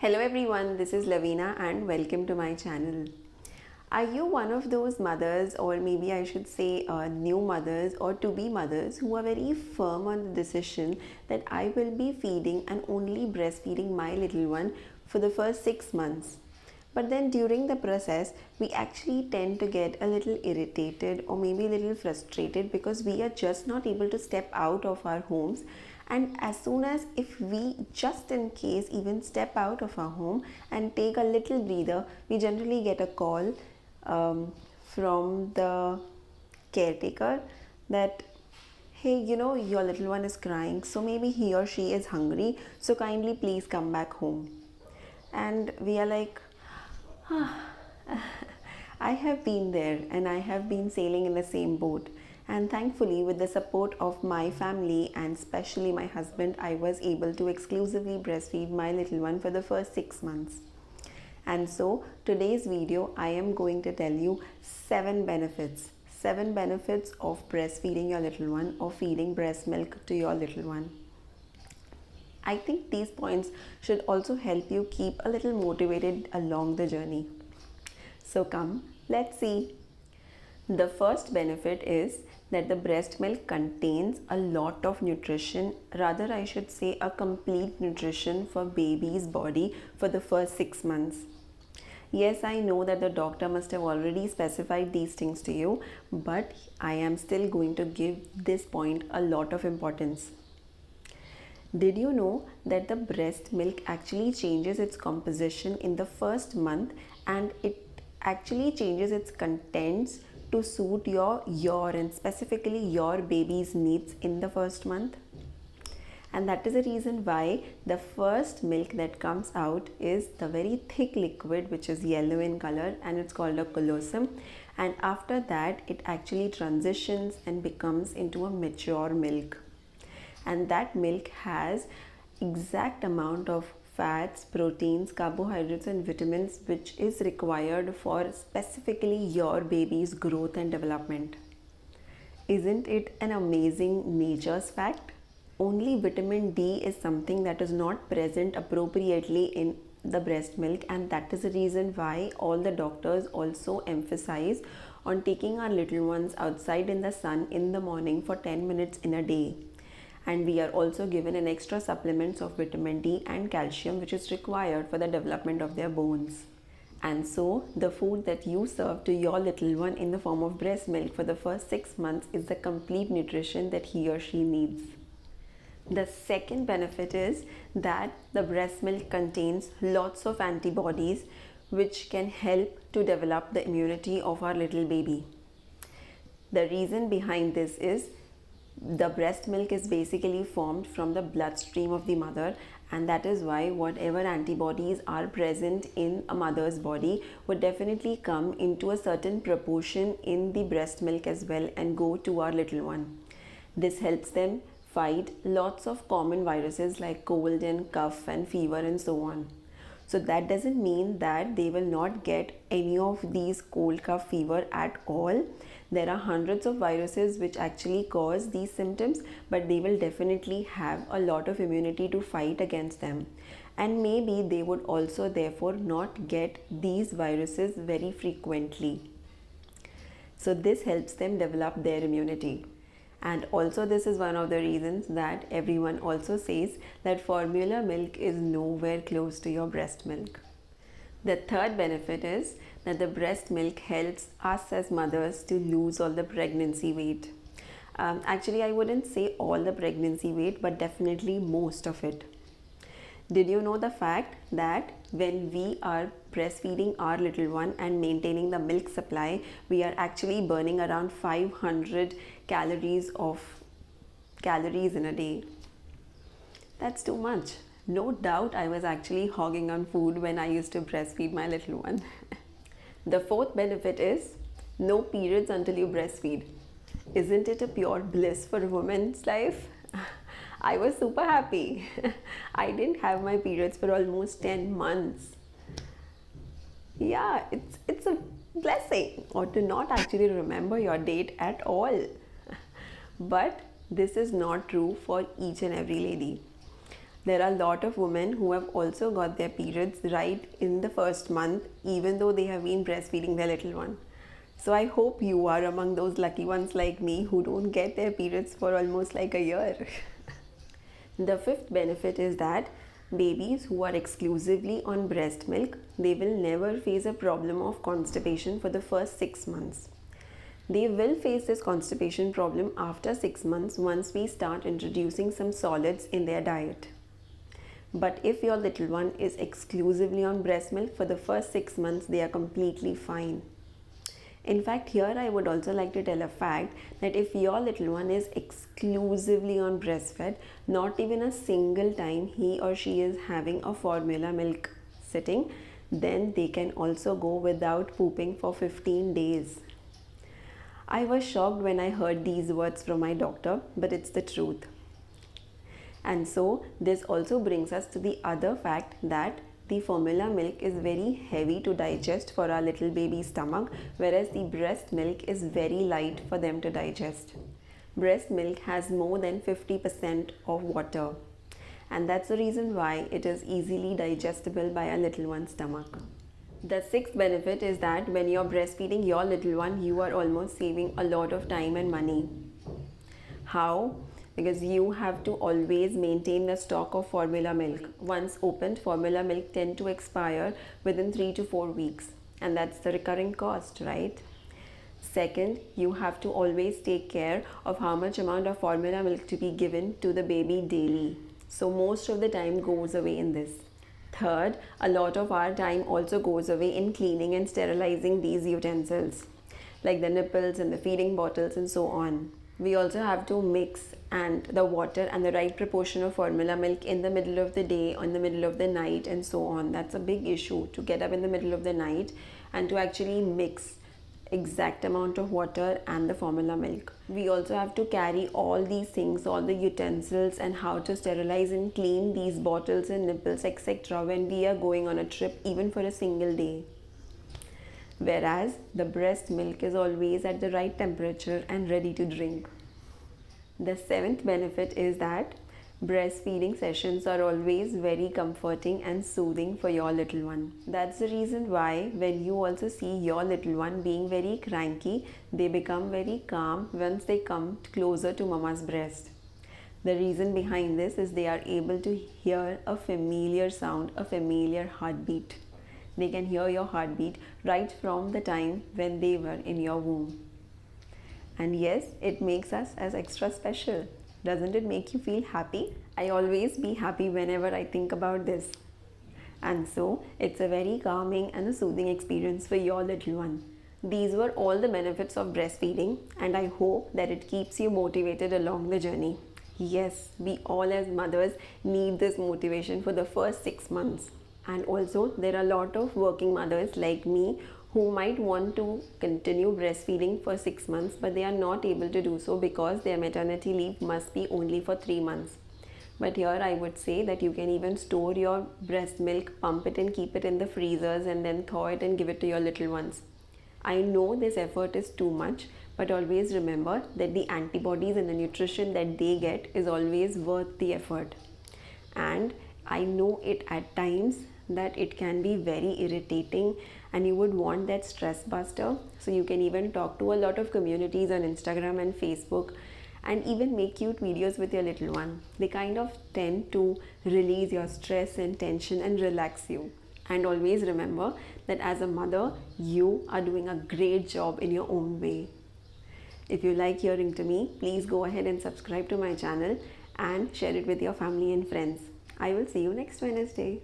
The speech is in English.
Hello everyone, this is Lavina and welcome to my channel. Are you one of those mothers, or maybe I should say new mothers or to be mothers, who are very firm on the decision that I will be feeding and only breastfeeding my little one for the first 6 months? But then during the process, we actually tend to get a little irritated or maybe a little frustrated because we are just not able to step out of our homes. And as soon as if we just in case even step out of our home and take a little breather, we generally get a call from the caretaker that, hey, your little one is crying, so maybe he or she is hungry, so kindly please come back home. And we are like, I have been there and I have been sailing in the same boat. And thankfully, with the support of my family and especially my husband, I was able to exclusively breastfeed my little one for the first 6 months. And so, today's video, I am going to tell you 7 benefits. 7 benefits of breastfeeding your little one or feeding breast milk to your little one. I think these points should also help you keep a little motivated along the journey. So come, let's see. The first benefit is that the breast milk contains a lot of nutrition, rather I should say a complete nutrition for baby's body for the first 6 months. Yes, I know that the doctor must have already specified these things to you, but I am still going to give this point a lot of importance. Did you know that the breast milk actually changes its composition in the first month, and it actually changes its contents to suit your and specifically your baby's needs in the first month? And that is the reason why the first milk that comes out is the very thick liquid which is yellow in color, and it's called a colostrum. And after that it actually transitions and becomes into a mature milk. And that milk has exact amount of fats, proteins, carbohydrates and vitamins which is required for specifically your baby's growth and development. Isn't it an amazing nature's fact? Only vitamin D is something that is not present appropriately in the breast milk, and that is the reason why all the doctors also emphasize on taking our little ones outside in the sun in the morning for 10 minutes in a day. And we are also given an extra supplements of vitamin D and calcium which is required for the development of their bones. And so the food that you serve to your little one in the form of breast milk for the first 6 months is the complete nutrition that he or she needs. The second benefit is that the breast milk contains lots of antibodies which can help to develop the immunity of our little baby. The reason behind this is the breast milk is basically formed from the bloodstream of the mother, and that is why whatever antibodies are present in a mother's body would definitely come into a certain proportion in the breast milk as well and go to our little one. This helps them fight lots of common viruses like cold and cough and fever and so on. So that doesn't mean that they will not get any of these cold, cough, fever at all. There are hundreds of viruses which actually cause these symptoms, but they will definitely have a lot of immunity to fight against them. And maybe they would also therefore not get these viruses very frequently. So this helps them develop their immunity. And also this is one of the reasons that everyone also says that formula milk is nowhere close to your breast milk. The third benefit is that the breast milk helps us as mothers to lose all the pregnancy weight. Actually, I wouldn't say all the pregnancy weight, but definitely most of it. Did you know the fact that when we are breastfeeding our little one and maintaining the milk supply, we are actually burning around 500 calories in a day? That's too much. No doubt I was actually hogging on food when I used to breastfeed my little one. The fourth benefit is no periods until you breastfeed. Isn't it a pure bliss for a woman's life? I was super happy. I didn't have my periods for almost 10 months. Yeah, it's a blessing, or to not actually remember your date at all. But this is not true for each and every lady. There are a lot of women who have also got their periods right in the first month, even though they have been breastfeeding their little one. So I hope you are among those lucky ones like me who don't get their periods for almost like a year. The fifth benefit is that babies who are exclusively on breast milk, they will never face a problem of constipation for the first 6 months. They will face this constipation problem after 6 months once we start introducing some solids in their diet. But if your little one is exclusively on breast milk for the first 6 months, they are completely fine. In fact, here I would also like to tell a fact that if your little one is exclusively on breastfed, not even a single time he or she is having a formula milk sitting, then they can also go without pooping for 15 days. I was shocked when I heard these words from my doctor, but it's the truth. And so this also brings us to the other fact that the formula milk is very heavy to digest for our little baby's stomach, whereas the breast milk is very light for them to digest. Breast milk has more than 50% of water, and that's the reason why it is easily digestible by a little one's stomach. The sixth benefit is that when you're breastfeeding your little one, you are almost saving a lot of time and money. How? Because you have to always maintain the stock of formula milk. Once opened, formula milk tend to expire within 3 to 4 weeks, and that's the recurring cost, right? Second, you have to always take care of how much amount of formula milk to be given to the baby daily. So most of the time goes away in this. Third, a lot of our time also goes away in cleaning and sterilizing these utensils, like the nipples and the feeding bottles and so on. We also have to mix and the water and the right proportion of formula milk in the middle of the day, in the middle of the night, and so on. That's a big issue, to get up in the middle of the night and to actually mix exact amount of water and the formula milk. We also have to carry all these things, all the utensils, and how to sterilize and clean these bottles and nipples, etc. when we are going on a trip, even for a single day. Whereas the breast milk is always at the right temperature and ready to drink. The seventh benefit is that breastfeeding sessions are always very comforting and soothing for your little one. That's the reason why when you also see your little one being very cranky, they become very calm once they come closer to mama's breast. The reason behind this is they are able to hear a familiar sound, a familiar heartbeat. They can hear your heartbeat right from the time when they were in your womb. And yes, it makes us as extra special. Doesn't it make you feel happy? I always be happy whenever I think about this. And so, it's a very calming and a soothing experience for your little one. These were all the benefits of breastfeeding, and I hope that it keeps you motivated along the journey. Yes, we all as mothers need this motivation for the first 6 months. And also, there are a lot of working mothers like me who might want to continue breastfeeding for 6 months, but they are not able to do so because their maternity leave must be only for 3 months. But here I would say that you can even store your breast milk, pump it and keep it in the freezers, and then thaw it and give it to your little ones. I know this effort is too much, but always remember that the antibodies and the nutrition that they get is always worth the effort. And I know it at times that it can be very irritating and you would want that stress buster. So you can even talk to a lot of communities on Instagram and Facebook and even make cute videos with your little one. They kind of tend to release your stress and tension and relax you. And always remember that as a mother, you are doing a great job in your own way. If you like hearing to me, please go ahead and subscribe to my channel and share it with your family and friends. I will see you next Wednesday.